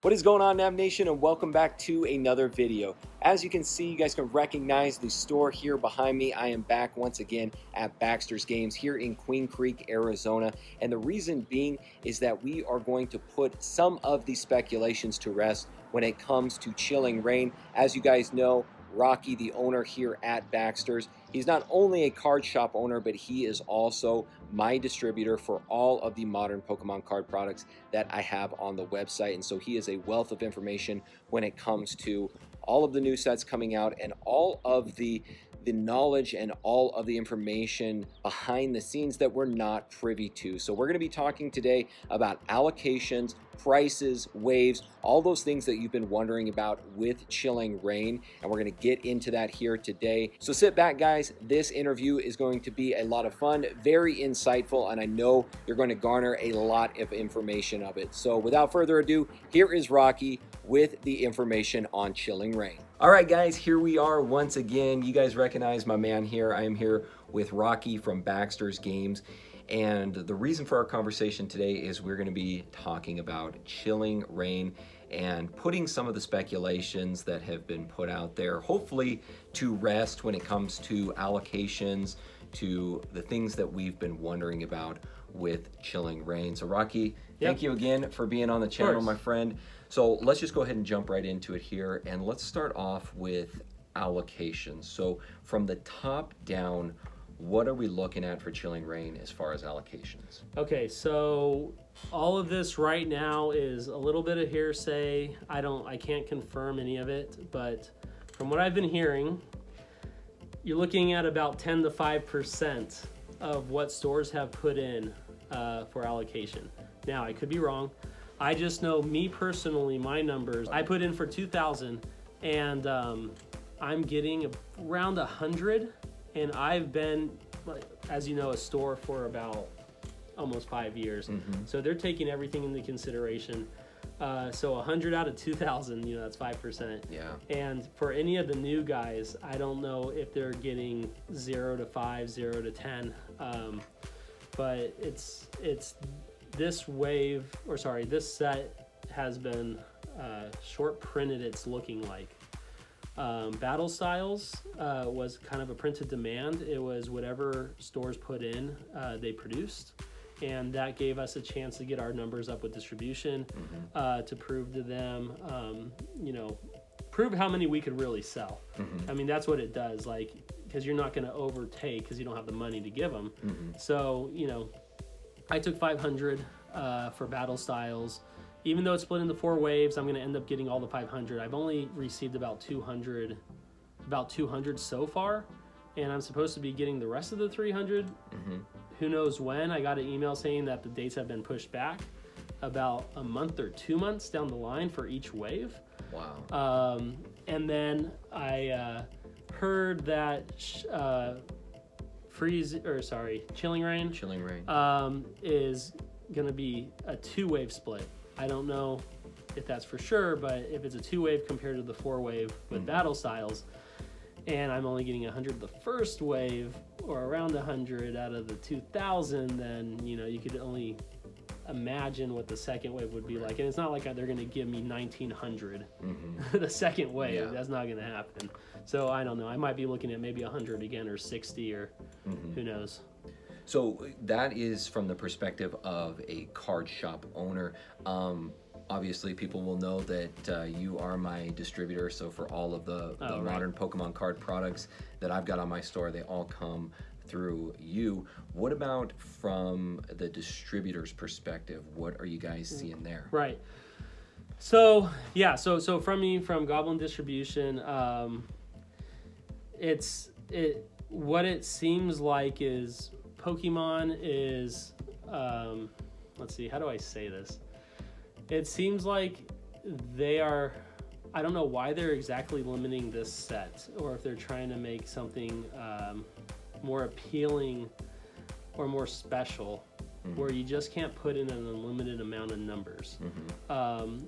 What is going on, Nav Nation, and welcome back to another video. As you can see, you guys can recognize the store here behind me. I am back once again at Baxter's Games here in Queen Creek, Arizona. And the reason being is that we are going to put some of the speculations to rest when it comes to Chilling Reign. As you guys know, Rocky, the owner here at Baxter's, he's not only a card shop owner, but he is also my distributor for all of the modern Pokemon card products that I have on the website. And so he is a wealth of information when it comes to all of the new sets coming out and all of the knowledge and all of the information behind the scenes that we're not privy to. So we're going to be talking today about allocations, prices, waves, all those things that you've been wondering about with Chilling Reign, and we're going to get into that here today. So sit back, guys. This interview is going to be a lot of fun, very insightful, and I know you're going to garner a lot of information of it. So without further ado, here is Rocky with the information on Chilling Reign. All right, guys, here we are once again. You guys recognize my man here. I am here with Rocky from Baxter's Games. And the reason for our conversation today is we're going to be talking about Chilling Reign and putting some of the speculations that have been put out there, hopefully to rest when it comes to allocations, to the things that we've been wondering about with Chilling Reign. So Rocky, thank you again for being on the channel, my friend. So let's just go ahead and jump right into it here, and let's start off with allocations. So from the top down, what are we looking at for Chilling Reign as far as allocations? Okay, so all of this right now is a little bit of hearsay. I can't confirm any of it, but from what I've been hearing, you're looking at about 10 to 5% of what stores have put in for allocation. Now, I could be wrong. I just know, me personally, my numbers, I put in for 2,000 and I'm getting around 100, and I've been, as you know, a store for about almost 5 years. So they're taking everything into consideration. So 100 out of 2,000, that's 5%. Yeah. And for any of the new guys, I don't know if they're getting 0 to 5, 0 to 10. But it's this wave, or sorry, this set has been short printed, it's looking like. Battle Styles was kind of a printed demand. It was whatever stores put in, they produced. And that gave us a chance to get our numbers up with distribution, to prove to them, prove how many we could really sell. I mean, that's what it does, because you're not going to overtake because you don't have the money to give them. So, I took 500 for Battle Styles. Even though it's split into 4 waves, I'm going to end up getting all the 500. I've only received about 200 so far, and I'm supposed to be getting the rest of the 300. Who knows when? I got an email saying that the dates have been pushed back about a month or 2 months down the line for each wave. Wow. And then I heard that Chilling Reign is going to be a 2-wave split. I don't know if that's for sure, but if it's a 2-wave compared to the 4-wave with Battle Styles, and I'm only getting 100 the first wave, or around 100 out of the 2,000, then you could only imagine what the second wave would be like. And it's not like they're going to give me 1,900 the second wave. Yeah. That's not going to happen. So I don't know. I might be looking at maybe 100 again, or 60, or who knows. So that is from the perspective of a card shop owner. Obviously, people will know that you are my distributor. So for all of the modern Pokemon card products that I've got on my store, they all come through you. What about from the distributor's perspective? What are you guys seeing there? Right. So yeah, so from Goblin Distribution, what it seems like is Pokemon is, let's see, how do I say this? It seems like they are, I don't know why they're exactly limiting this set, or if they're trying to make something more appealing or more special, where you just can't put in an unlimited amount of numbers,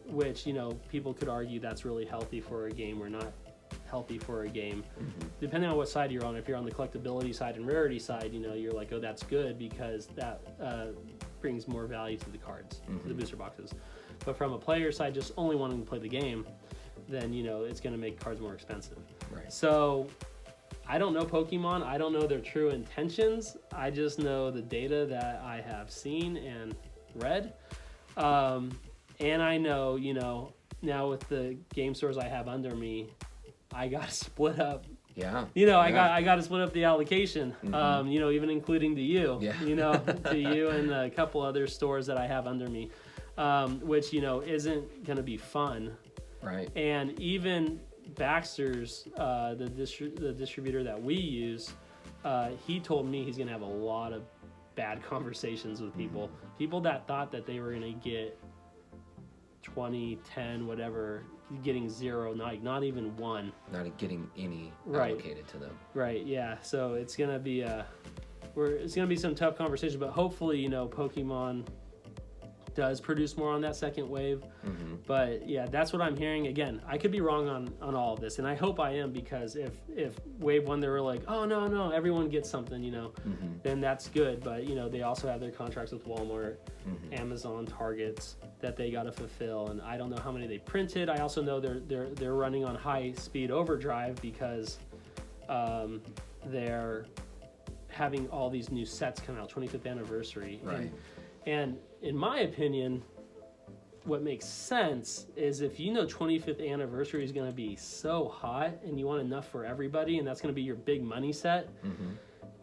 which, people could argue that's really healthy for a game or not healthy for a game. Depending on what side you're on. If you're on the collectability side and rarity side, you're like, oh, that's good because that brings more value to the cards, to the booster boxes. But from a player side, just only wanting to play the game, then, you know, it's going to make cards more expensive. Right. So I don't know Pokemon. I don't know their true intentions. I just know the data that I have seen and read. And I know, you know, now with the game stores I have under me, I got to split up. Yeah. You know, yeah. I got to split up the allocation. You know, even including to you. Yeah. You know, to you and a couple other stores that I have under me, which, you know, isn't going to be fun. Right. And even Baxter's, the distributor that we use, he told me he's going to have a lot of bad conversations with people. People that thought that they were going to get 20, 10, whatever, getting zero, not even one. Not getting any Right. allocated to them. Right, yeah. So it's going to be it's going to be some tough conversations, but hopefully, you know, Pokemon does produce more on that second wave. But yeah, that's what I'm hearing. Again, I could be wrong on all of this, and I hope I am, because if wave one they were like, oh no, everyone gets something, you know, then that's good. But you know, they also have their contracts with Walmart, Amazon, Targets that they got to fulfill, and I don't know how many they printed. I also know they're running on high speed overdrive because they're having all these new sets come out, 25th anniversary. Right. And in my opinion, what makes sense is if you know 25th anniversary is going to be so hot and you want enough for everybody, and that's going to be your big money set,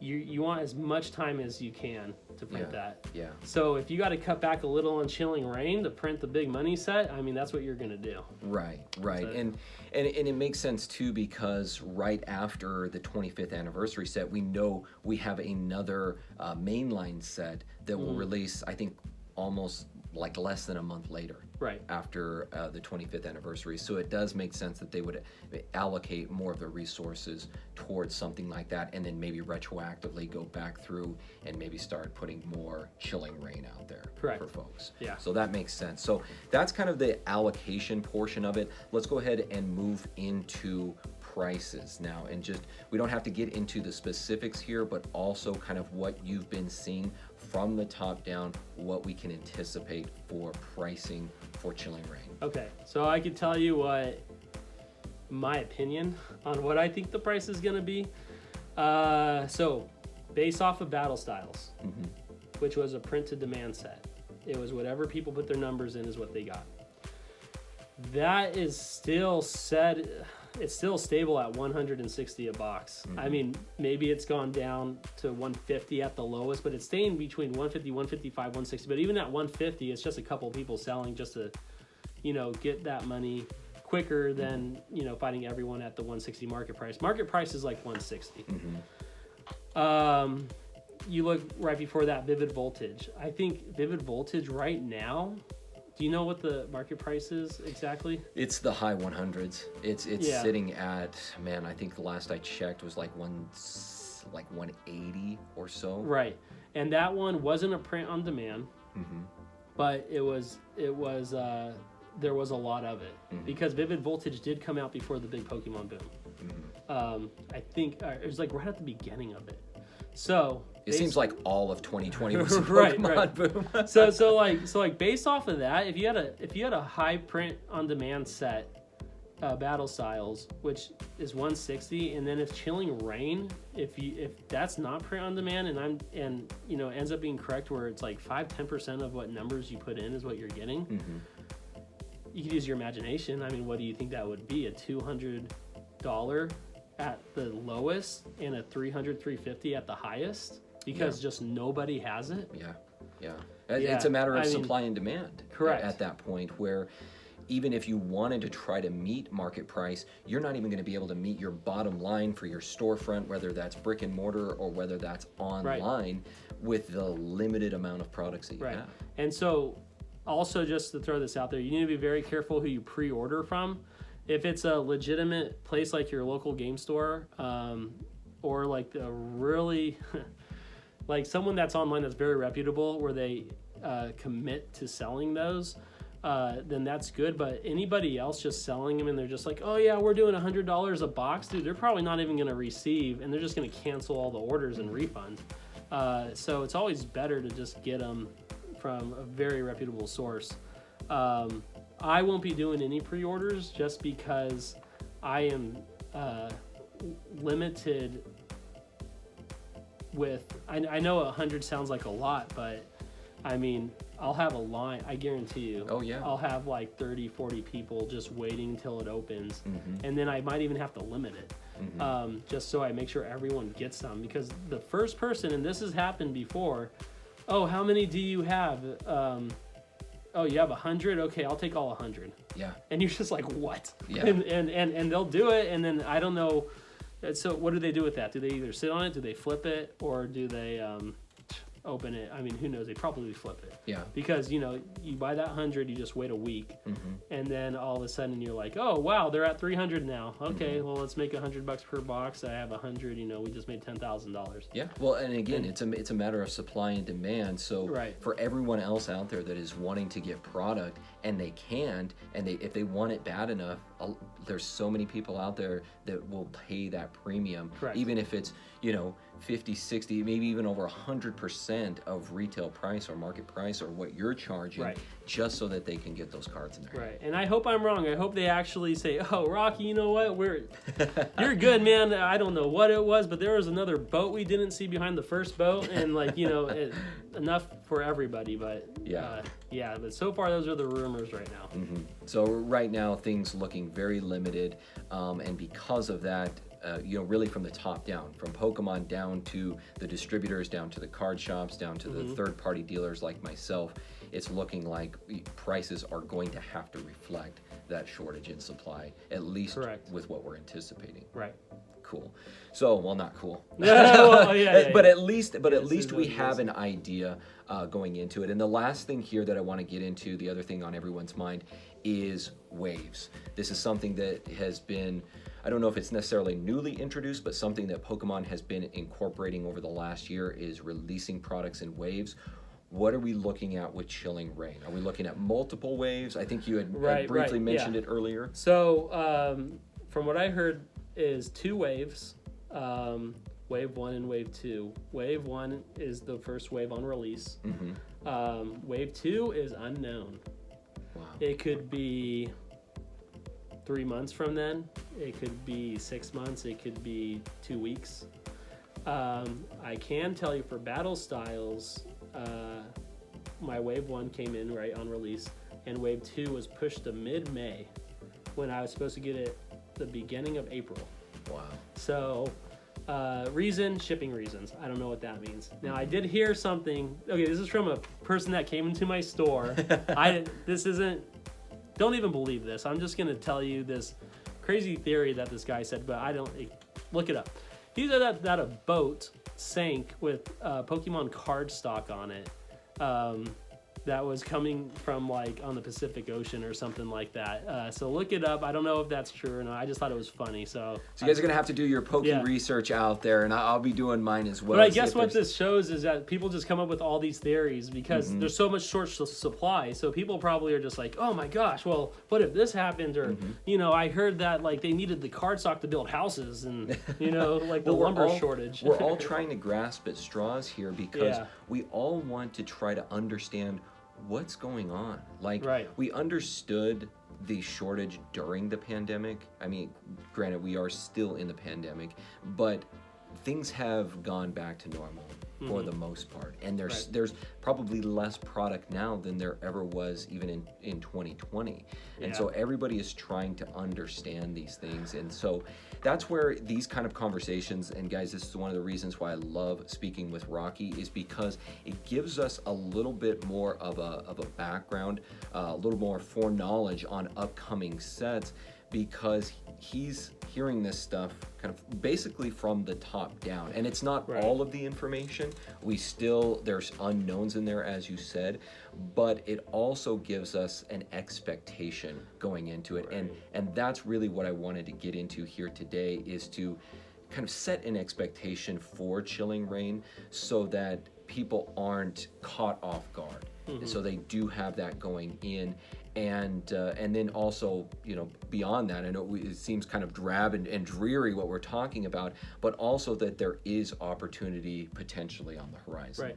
you want as much time as you can to print that. Yeah. So if you got to cut back a little on Chilling Reign to print the big money set, I mean, that's what you're going to do. Right. So, And it makes sense too, because right after the 25th anniversary set, we know we have another mainline set that will release, I think, almost like less than a month later. Right. After the 25th anniversary. So it does make sense that they would allocate more of their resources towards something like that, and then maybe retroactively go back through and maybe start putting more Chilling Reign out there. Correct. For folks. Yeah. So that makes sense. So that's kind of the allocation portion of it. Let's go ahead and move into prices now, and just, we don't have to get into the specifics here, but also kind of what you've been seeing from the top down, what we can anticipate for pricing for Chilling Reign. Okay, so I could tell you what my opinion on what I think the price is going to be. So based off of Battle Styles, which was a print to demand set, it was whatever people put their numbers in is what they got. That is still said. It's still stable at 160 a box. I mean, maybe it's gone down to 150 at the lowest, but it's staying between 150, 155, 160. But even at 150, it's just a couple of people selling just to, you know, get that money quicker than, you know, fighting everyone at the 160 market price. Market price is like 160. You look right before that, Vivid Voltage. I think Vivid Voltage right now, do you know what the market price is exactly? It's the high 100s. It's sitting at, man, I think the last I checked was like 180 or so. Right, and that one wasn't a print on demand, but it was there was a lot of it because Vivid Voltage did come out before the big Pokemon boom. I think it was like right at the beginning of it. So it seems like all of 2020 was a Pokemon boom. so like based off of that, if you had a high print on demand set, Battle Styles, which is 160, and then if Chilling Reign, if that's not print on demand, and you know ends up being correct where it's like 5-10% of what numbers you put in is what you're getting, you could use your imagination. I mean, what do you think that would be? A $200 at the lowest and a $300, $350 at the highest, because just nobody has it. Yeah. It's a matter of supply and demand. Correct. At that point, where even if you wanted to try to meet market price, you're not even going to be able to meet your bottom line for your storefront, whether that's brick and mortar or whether that's online, with the limited amount of products that you have. And so, also just to throw this out there, you need to be very careful who you pre-order from. If it's a legitimate place like your local game store, or like a really, like someone that's online that's very reputable, where they commit to selling those, then that's good. But anybody else just selling them and they're just like, oh yeah, we're doing $100 a box, dude, they're probably not even going to receive, and they're just going to cancel all the orders and refund. So it's always better to just get them from a very reputable source. I won't be doing any pre-orders just because I am limited with. I know 100 sounds like a lot, but I mean, I'll have a line, I guarantee you. Oh, yeah. I'll have like 30, 40 people just waiting until it opens. And then I might even have to limit it. Just so I make sure everyone gets some. Because the first person, and this has happened before, oh, how many do you have? Oh, you have 100? Okay, I'll take all 100. Yeah. And you're just like, what? Yeah. And they'll do it, and then I don't know. So what do they do with that? Do they either sit on it, do they flip it, or do they open it? I mean, who knows? They probably flip it. Yeah. Because, you buy that 100, you just wait a week, and then all of a sudden you're like, oh, wow, they're at 300 now. Okay, well, let's make $100 per box. I have 100, we just made $10,000. Yeah. Well, and again, it's a matter of supply and demand. So Right. for everyone else out there that is wanting to get product and they can't, and if they want it bad enough, there's so many people out there that will pay that premium. Correct. Even if it's 50, 60, maybe even over 100% of retail price or market price or what you're charging, Right. just so that they can get those cards in there. Right, and I hope I'm wrong. I hope they actually say, "Oh, Rocky, you know what? You're good, man. I don't know what it was, but there was another boat we didn't see behind the first boat, and enough for everybody." But Yeah. But so far, those are the rumors right now. So right now, things looking very limited, and because of that, really from the top down, from Pokemon down to the distributors, down to the card shops, down to the third-party dealers like myself, it's looking like prices are going to have to reflect that shortage in supply, at least Correct. with what we're anticipating. Right. Cool. So, well, not cool. Well, yeah, but at least we is have an idea going into it. And the last thing here that I want to get into, the other thing on everyone's mind, is waves. This is something that has been, I don't know if it's necessarily newly introduced, but something that Pokemon has been incorporating over the last year is releasing products in waves. What are we looking at with Chilling Reign? Are we looking at multiple waves? I think you had briefly mentioned it earlier. So, from what I heard, is 2 waves, wave 1 and wave 2. Wave 1 is the first wave on release. Wave 2 is unknown. Wow. It could be 3 months from then. It could be 6 months. It could be 2 weeks. I can tell you for battle styles, my wave 1 came in right on release, and wave 2 was pushed to mid-May when I was supposed to get it the beginning of April. Wow. So, shipping reasons. I don't know what that means. Now, I did hear something. Okay, this is from a person that came into my store. Don't even believe this. I'm just going to tell you this crazy theory that this guy said, but look it up. He said that a boat sank with Pokemon card stock on it. That was coming from on the Pacific Ocean or something like that. So look it up. I don't know if that's true or not. I just thought it was funny. So you guys are going to have to do your research out there, and I'll be doing mine as well. But I guess what this shows is that people just come up with all these theories because there's so much short supply. So people probably are just like, oh my gosh, well, what if this happened? Or, I heard that they needed the card stock to build houses and, the lumber shortage. We're all trying to grasp at straws here because we all want to try to understand what's going on. We understood the shortage during the pandemic. I mean, granted, we are still in the pandemic, but things have gone back to normal for the most part. And there's probably less product now than there ever was even in 2020. And so everybody is trying to understand these things. And so that's where these kind of conversations, and guys, this is one of the reasons why I love speaking with Rocky, is because it gives us a little bit more of a background, a little more foreknowledge on upcoming sets, because he's hearing this stuff kind of basically from the top down. And it's not all of the information. There's unknowns in there, as you said, but it also gives us an expectation going into it. And that's really what I wanted to get into here today, is to kind of set an expectation for Chilling Reign so that people aren't caught off guard. And so they do have that going in. And then also, beyond that, I know it seems kind of drab and dreary what we're talking about, but also that there is opportunity potentially on the horizon. Right.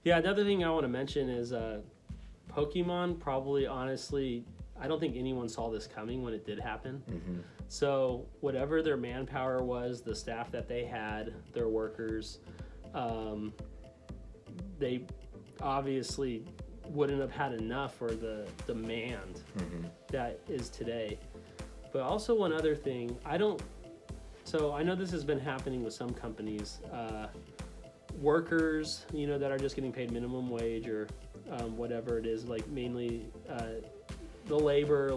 Yeah, another thing I want to mention is Pokemon probably, honestly, I don't think anyone saw this coming when it did happen. Mm-hmm. So whatever their manpower was, the staff that they had, their workers, they obviously wouldn't have had enough for the demand that is today. But also one other thing, so I know this has been happening with some companies, workers, that are just getting paid minimum wage or whatever it is, like mainly the labor,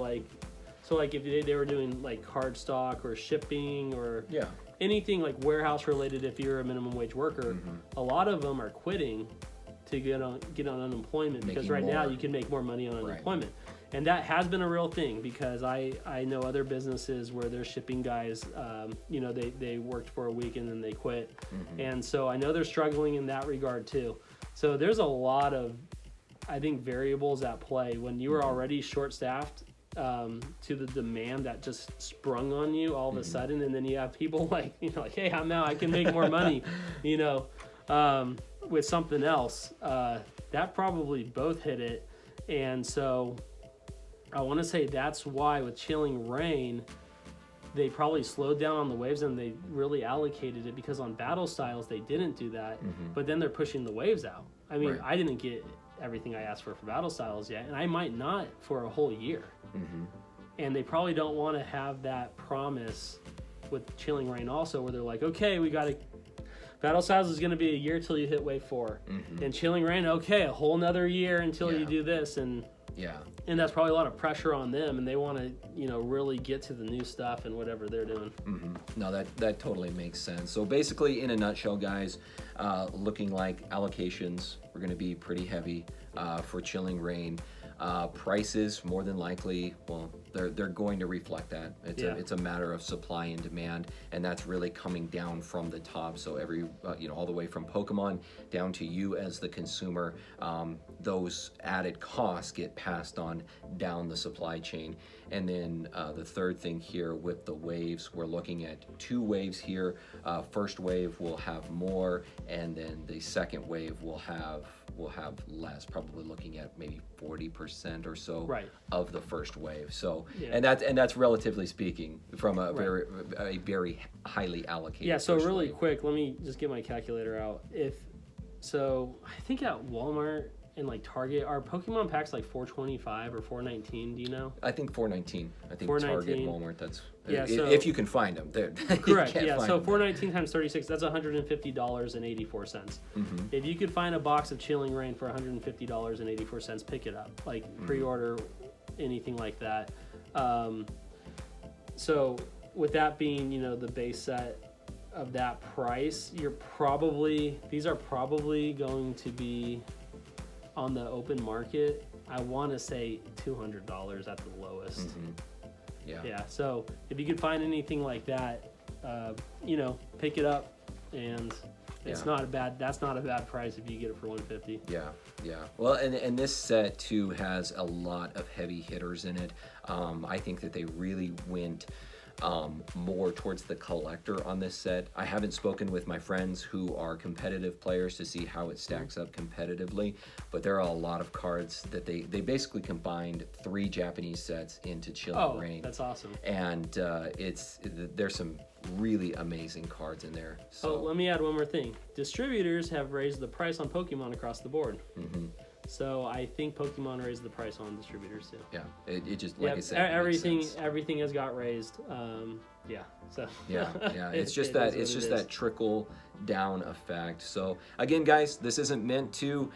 so like if they were doing like card stock or shipping or anything like warehouse related, if you're a minimum wage worker, a lot of them are quitting to get on unemployment because right now you can make more money on unemployment. And that has been a real thing because I know other businesses where their shipping guys, they worked for a week and then they quit. And so I know they're struggling in that regard too. So there's a lot of, I think, variables at play when you were already short-staffed to the demand that just sprung on you all of a sudden. And then you have people like, hey, I can make more money, with something else. That probably both hit it. And so I want to say that's why with Chilling Reign, they probably slowed down on the waves and they really allocated it, because on battle styles they didn't do that, but then they're pushing the waves out. I mean, I didn't get everything I asked for battle styles yet, and I might not for a whole year. And they probably don't want to have that promise with Chilling Reign also, where they're like, okay, we got to, battle styles is going to be a year till you hit wave 4, and Chilling Reign, okay, a whole nother year until you do this, and that's probably a lot of pressure on them, and they want to, really get to the new stuff and whatever they're doing. No, that totally makes sense. So basically, in a nutshell, guys, looking like allocations are going to be pretty heavy for Chilling Reign. Prices, more than likely, well, they're going to reflect that. It's a matter of supply and demand, and that's really coming down from the top. So every all the way from Pokemon down to you as the consumer, those added costs get passed on down the supply chain. And then the third thing here with the waves, we're looking at 2 waves here. First wave will have more, and then the second wave will have less, probably looking at maybe 40% or so of the first wave. So and that's relatively speaking from a very highly allocated. So really wave. Quick, let me just get my calculator out. I think at Walmart and like Target, are Pokemon packs like $4.25 or $4.19? Do you know? I think $4.19. I think $4.19. Target, Walmart. That's so, if you can find them. Correct. So $4.19 times 36. That's $150.84. If you could find a box of Chilling Reign for $150.84, pick it up. Like pre-order anything like that. So with that being, the base set of that price, these are probably going to be on the open market. I want to say $200 at the lowest. So if you could find anything like that, pick it up, and that's not a bad price if you get it for $150. Well, and this set too has a lot of heavy hitters in it. I think that they really went more towards the collector on this set. I haven't spoken with my friends who are competitive players to see how it stacks up competitively, but there are a lot of cards that they basically combined 3 Japanese sets into Chilling Reign. That's awesome. And there's some really amazing cards in there. So let me add one more thing. Distributors have raised the price on Pokemon across the board. So I think Pokemon raised the price on distributors too. It just, like I said, everything has got raised. It's just that trickle down effect. So again, guys, this isn't meant to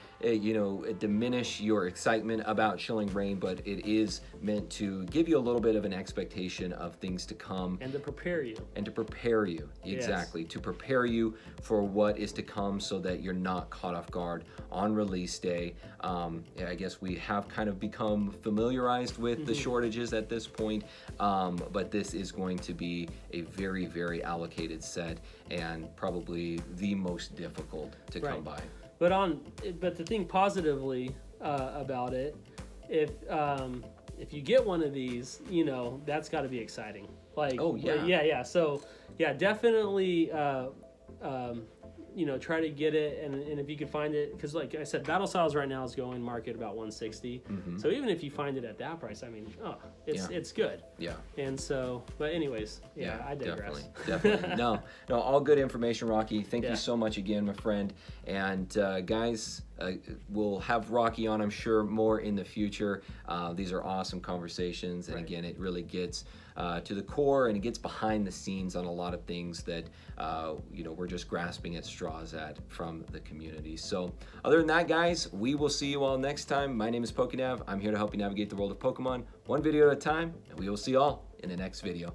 diminish your excitement about Chilling Reign, but it is meant to give you a little bit of an expectation of things to come and to prepare you exactly, to prepare you for what is to come, so that you're not caught off guard on release day. I guess we have kind of become familiarized with the shortages at this point, but this is going to be a very, very allocated set, and probably the most difficult to come by. But to think positively about it, if you get one of these, that's got to be exciting. So definitely you know, try to get it, and if you can find it, because like I said, Battle Styles right now is going market about 160. So even if you find it at that price, I mean, it's good. Yeah. And so, but anyways, I digress. Definitely. No, all good information, Rocky. Thank you so much again, my friend. And guys, we'll have Rocky on, I'm sure, more in the future. These are awesome conversations, and again, it really gets to the core, and it gets behind the scenes on a lot of things that you know, we're just grasping at straws at from the community. So other than that, guys, we will see you all next time. My name is PokéNav. I'm here to help you navigate the world of Pokemon one video at a time, and we will see you all in the next video.